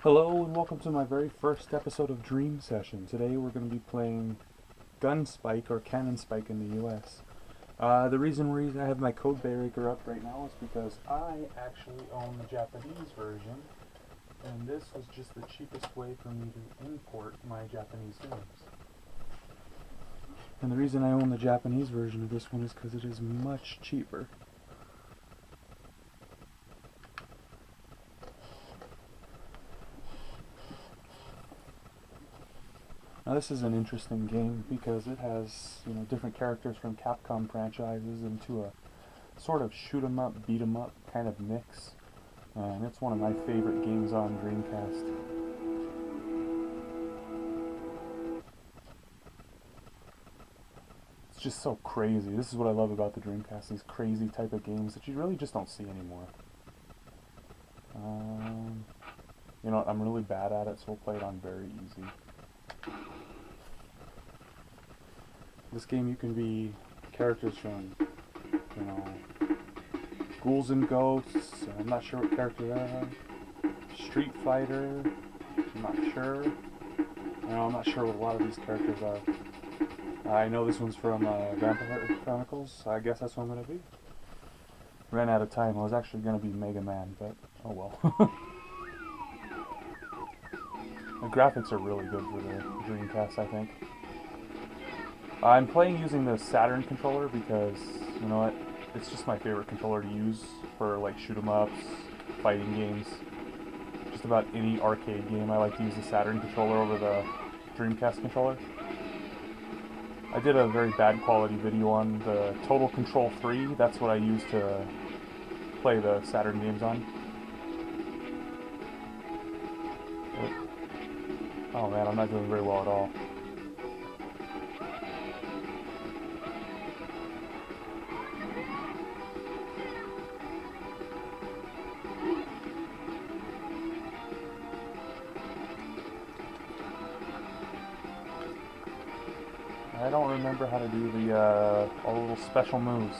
Hello and welcome to my very first episode of Dream Session. Today we're going to be playing GUNSPIKE or GUNSPIKE in the US. The reason I have my code breaker up right now is because I actually own the Japanese version, and this was just the cheapest way for me to import my Japanese games. And the reason I own the Japanese version of this one is because it is much cheaper. Now this is an interesting game because it has, different characters from Capcom franchises into a sort of shoot 'em up, beat 'em up kind of mix. And it's one of my favorite games on Dreamcast. It's just so crazy. This is what I love about the Dreamcast, these crazy type of games that you really just don't see anymore. I'm really bad at it, so we'll play it on very easy. This game you can be characters from, Ghouls and Ghosts, I'm not sure what character that is. Street Fighter, I'm not sure. I'm not sure what a lot of these characters are. I know this one's from Vampire Chronicles, so I guess that's what I'm going to be. Ran out of time. I was actually going to be Mega Man, but oh well. The graphics are really good for the Dreamcast, I think. I'm playing using the Saturn controller because, you know what, it's just my favorite controller to use for like shoot 'em ups, fighting games. Just about any arcade game I like to use the Saturn controller over the Dreamcast controller. I did a very bad quality video on the Total Control 3, that's what I use to play the Saturn games on. Oh man, I'm not doing very well at all. I don't remember how to do the all the little special moves.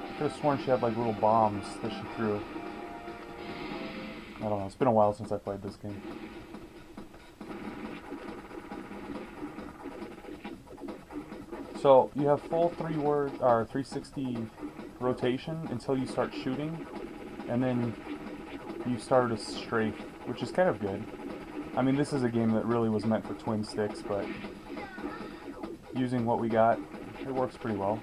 I could have sworn she had like little bombs that she threw. I don't know, it's been a while since I played this game. So you have full 360 rotation until you start shooting, and then you start a strafe, which is kind of good. I mean, this is a game that really was meant for twin sticks, but using what we got, it works pretty well.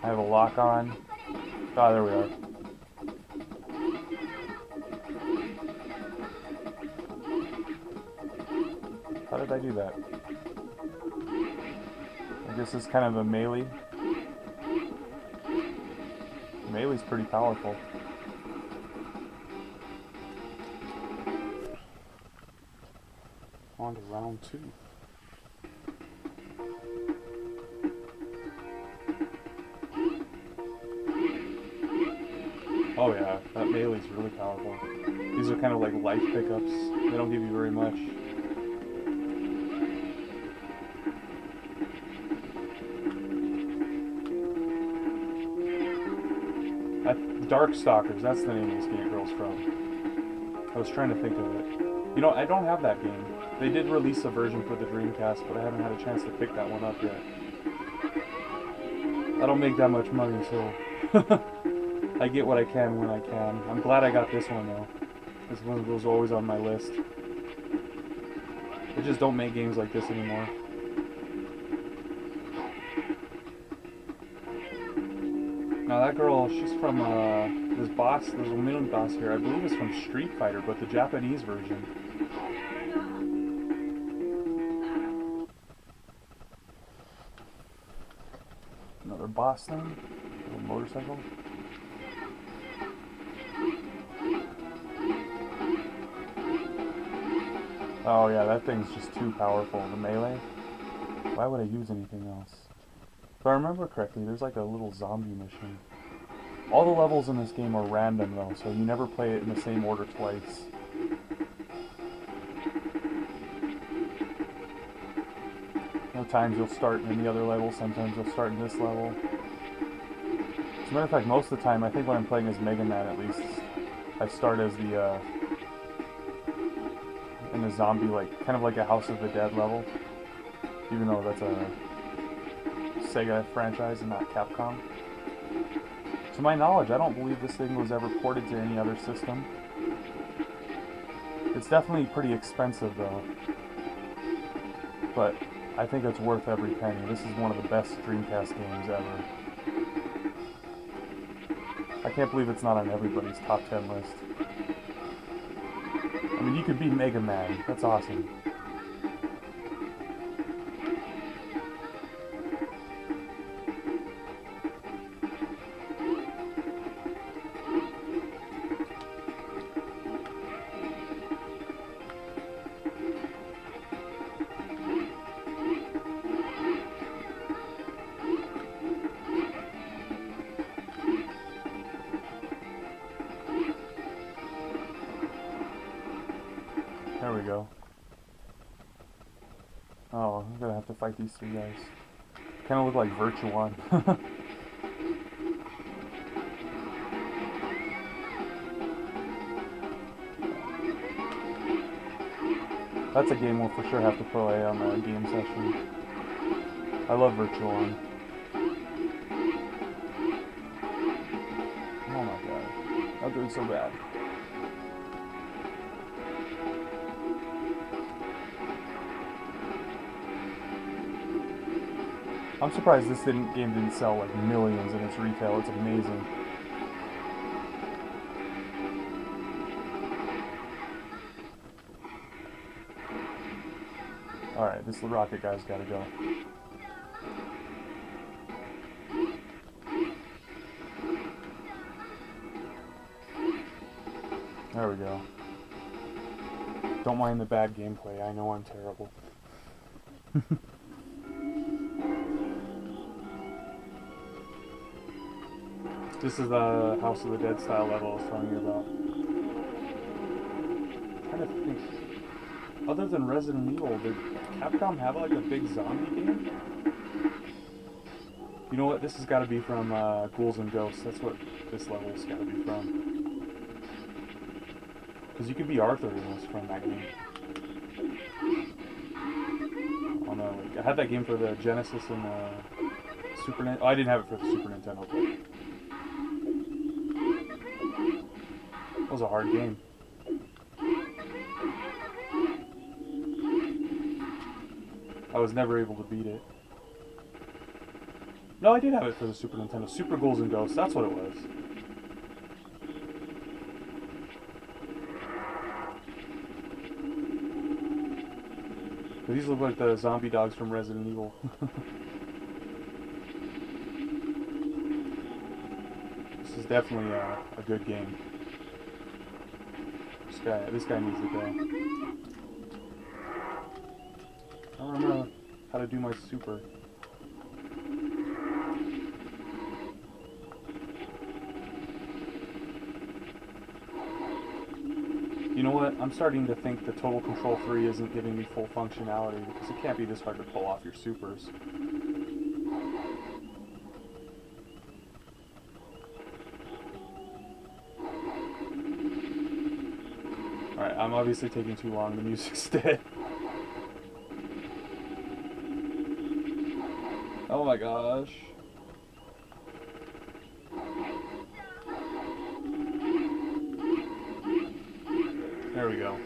I have a lock on. Ah, there we are. How did I do that? I guess it's kind of a melee. Melee's pretty powerful. On to round 2. Oh yeah, that melee's really powerful. These are kind of like life pickups. They don't give you very much. Darkstalkers, that's the name this game girl's from. I was trying to think of it. I don't have that game. They did release a version for the Dreamcast, but I haven't had a chance to pick that one up yet. I don't make that much money, so I get what I can when I can. I'm glad I got this one though. This one was always on my list. They just don't make games like this anymore. Now that girl, she's from this boss, there's a main boss here, I believe it's from Street Fighter, but the Japanese version. Another boss thing, a little motorcycle. Oh yeah, that thing's just too powerful, the melee. Why would I use anything else? If I remember correctly, there's like a little zombie mission. All the levels in this game are random though, so you never play it in the same order twice. Times you'll start in the other level, sometimes you'll start in this level. As a matter of fact, most of the time, I think when I'm playing as Mega Man at least, I start as the, in a zombie, like, kind of like a House of the Dead level. Even though that's a Sega franchise and not Capcom. To my knowledge, I don't believe this thing was ever ported to any other system. It's definitely pretty expensive though. But I think it's worth every penny. This is one of the best Dreamcast games ever. I can't believe it's not on everybody's top 10 list. I mean, you could beat Mega Man. That's awesome. There we go. Oh, I'm gonna have to fight these three guys. Kinda look like Virtuon. That's a game we'll for sure have to play on the game session. I love Virtuon. Oh my god. I'm doing so bad. I'm surprised this game didn't sell like millions in its retail. It's amazing. Alright, this rocket guy's gotta go. There we go. Don't mind the bad gameplay. I know I'm terrible. This is the House of the Dead style level I was telling you about. I'm trying to think. Other than Resident Evil, did Capcom have like a big zombie game? You know what? This has got to be from Ghouls and Ghosts. That's what this level's got to be from. Because you could be Arthur in this from that game. Oh no, like, I had that game for the Genesis and Super Nintendo. Oh, I didn't have it for the Super Nintendo, but it was a hard game. I was never able to beat it. No, I did have it for the Super Nintendo. Super Ghouls and Ghosts, that's what it was. These look like the zombie dogs from Resident Evil. This is definitely a good game. This guy needs to go. I don't remember how to do my super. You know what? I'm starting to think the Total Control 3 isn't giving me full functionality because it can't be this hard to pull off your supers. Alright, I'm obviously taking too long. The music's dead. Oh my gosh. There we go.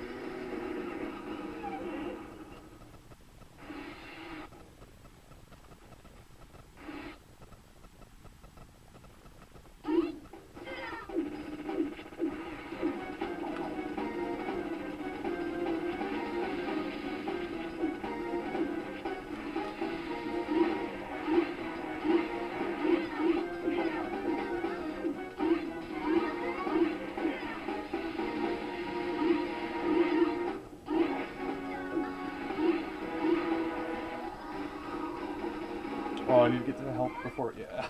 Oh, I need to get to the help before, yeah.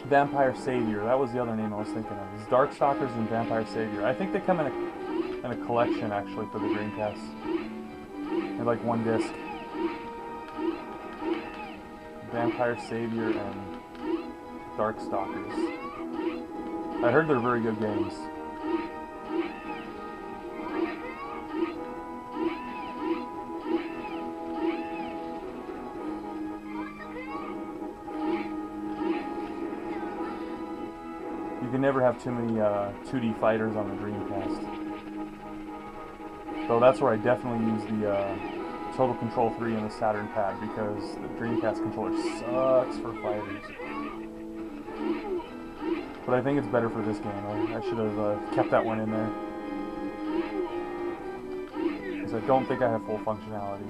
Vampire Savior, that was the other name I was thinking of. It's Darkstalkers and Vampire Savior. I think they come in a and a collection actually for the Dreamcast. And like one disc. Vampire Savior and Darkstalkers. I heard they're very good games. You can never have too many 2D fighters on the Dreamcast. So that's where I definitely use the Total Control 3 and the Saturn pad, because the Dreamcast controller sucks for fighters. But I think it's better for this game. I should have kept that one in there, because I don't think I have full functionality.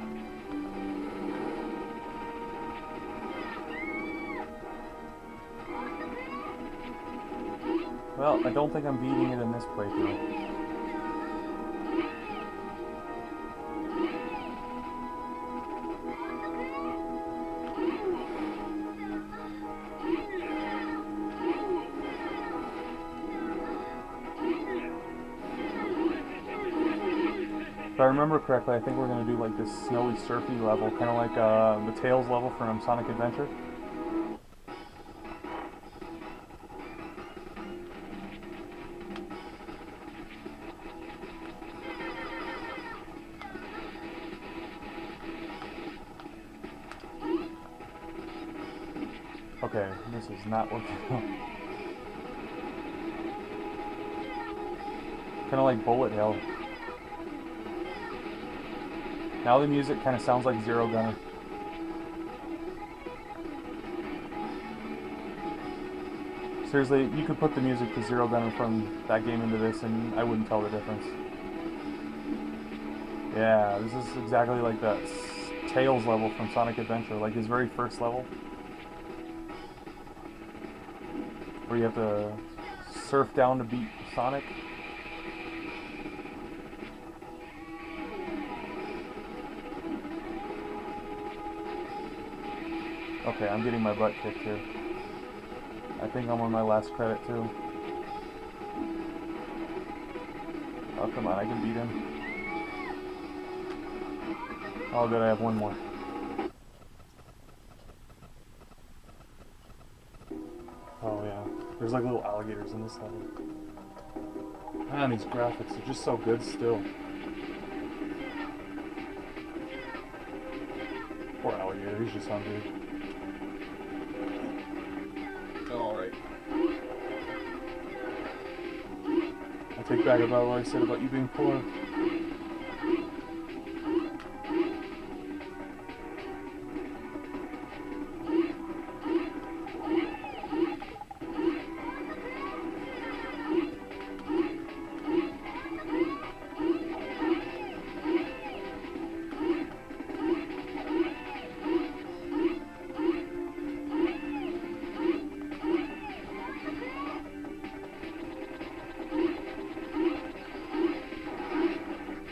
Well, I don't think I'm beating it in this playthrough. If I remember correctly, I think we're going to do like this snowy, surfy level, kind of like the Tails level from Sonic Adventure. Okay, this is not working out. Kind of like Bullet Hill. Now the music kind of sounds like Zero Gunner. Seriously, you could put the music to Zero Gunner from that game into this and I wouldn't tell the difference. Yeah, this is exactly like that Tails level from Sonic Adventure, like his very first level. Where you have to surf down to beat Sonic. Okay, I'm getting my butt kicked here. I think I'm on my last credit too. Oh, come on, I can beat him. Oh, good, I have one more. Oh, yeah. There's like little alligators in this level. Man, these graphics are just so good still. Poor alligator, he's just hungry. Alright. I take back about what I said about you being poor.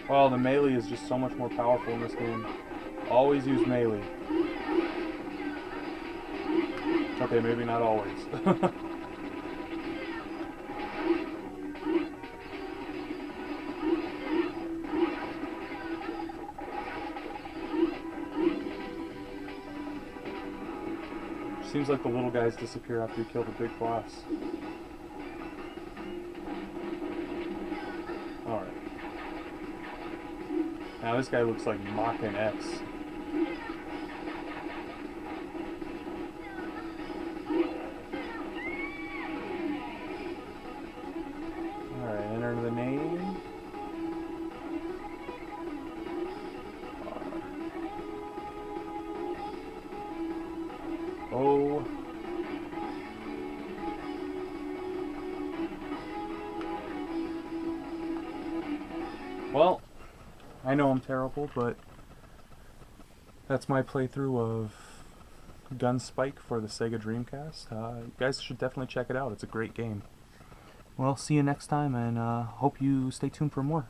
Well, the melee is just so much more powerful in this game. Always use melee. Okay, maybe not always. Seems like the little guys disappear after you kill the big boss. Alright. Now this guy looks like Mach-In X. Alright, enter the name. Oh. Well, I know I'm terrible, but that's my playthrough of GUNSPIKE for the Sega Dreamcast. You guys should definitely check it out. It's a great game. Well, see you next time, and hope you stay tuned for more.